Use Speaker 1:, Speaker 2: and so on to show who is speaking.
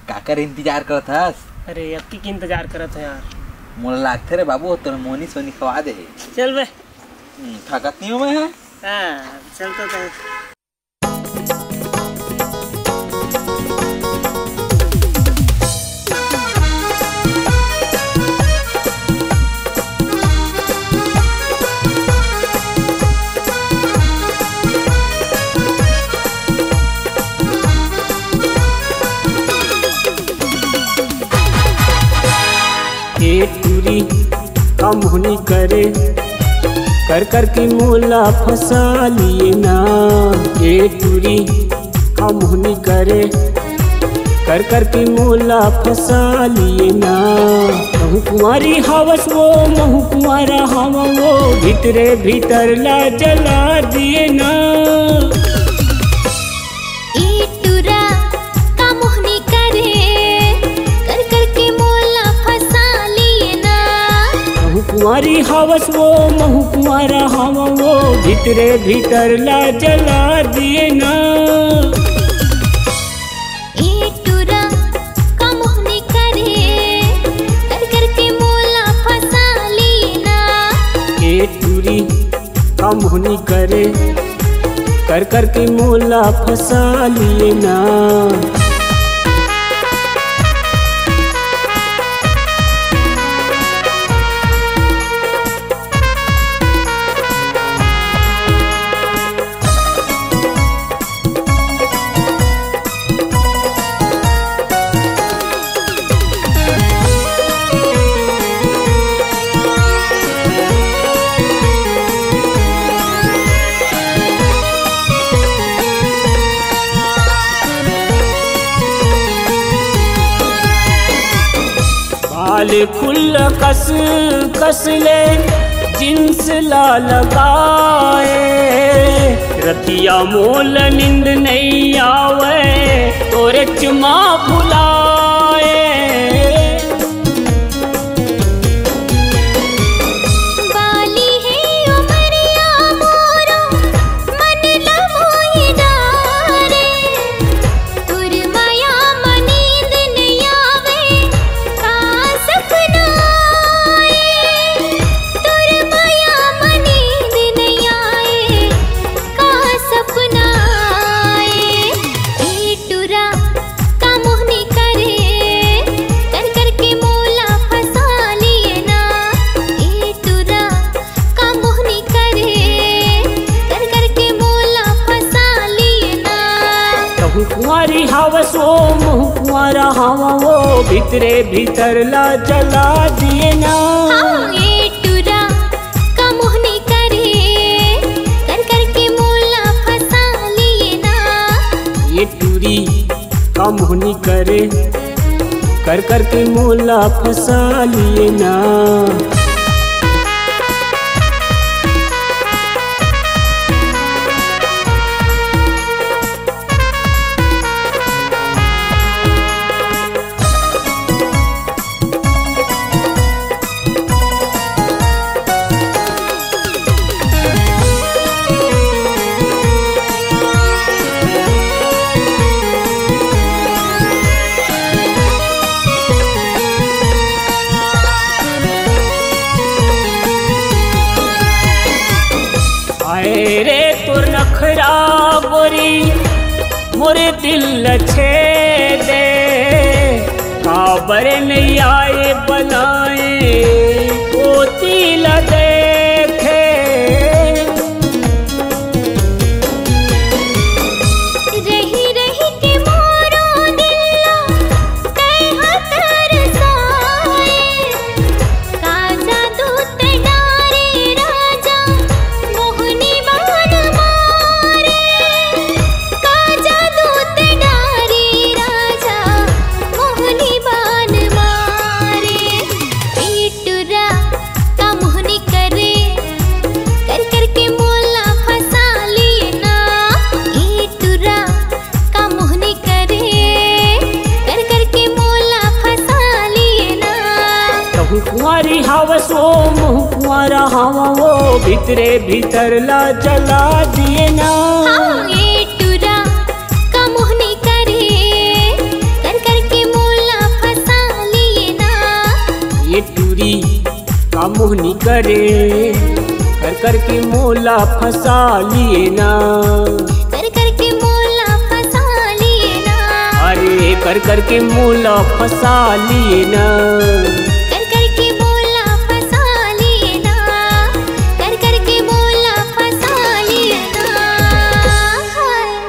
Speaker 1: काकर इंतजार करत हस?
Speaker 2: अरे अब की इंतजार करत है यार।
Speaker 1: मोला लागथे रे बाबू तो मोनी सोनी खवा दे।
Speaker 2: चल बे।
Speaker 1: थकत नहीं हूँ मैं है।
Speaker 2: हाँ चल तो
Speaker 3: टूरी कम होनी करे कर कर के मोला फंसा लिए ना। ये टूरी कम होनी करे कर कर के मोला फंसा लिए ना। महू कुंवारी हवस वो महू कुंवारा हम वो भीतरे भीतर ला जला दिए ना। कुंवारी हवस वो महू कुंवारा हम वो भीतरे भीतर ला जला दिए ना।
Speaker 4: टूरा का मोहनी करे कर कर के मोला फंसा लिए ना।
Speaker 3: ये टूरी का मोहनी करे कर कर के मोला फंसा लिए ना। फुल कस कस ले जिन्स ला लगाए रतिया मोल नींद नहीं आवे तोरे चुमा बुलाए। कुंवारी हवस वो महू कुंवारा हम वो भीतरे भीतर ला जला दिए ना।
Speaker 4: ये टूरा का मोहनी करे कर कर के मोला फंसा लिए ना।
Speaker 3: ये टूरी का मोहनी करे कर कर के मोला फंसा लिए ना। रे तोर नखरा गोरी मोरे दिल छे दे काबर नहीं आए बनाए ओ तिल देखे।
Speaker 4: रही रही के मोरो दिल कई हतर साए काजा दूत डारे राजा मोहनी बान मारे। काजा दूत डारे राजा मोहनी बान मारे। टूरा का मोहनी करे कर कर के मोला फंसा लिए ना। टूरा का मोहनी करे कर कर के मोला फंसा लिए ना।
Speaker 3: कहू कुंवारी हवस वो महू कुंवारा हम वो भीतरे भीतर ला जला दिए ना।
Speaker 4: ये टूरा का मोहनी करे कर कर के
Speaker 3: टूरी का मोहनी करे, कर कर के मोला फंसा लिए ना,
Speaker 4: कर कर के मोला फंसा लिए ना,
Speaker 3: अरे कर कर के मोला फंसा लिए ना।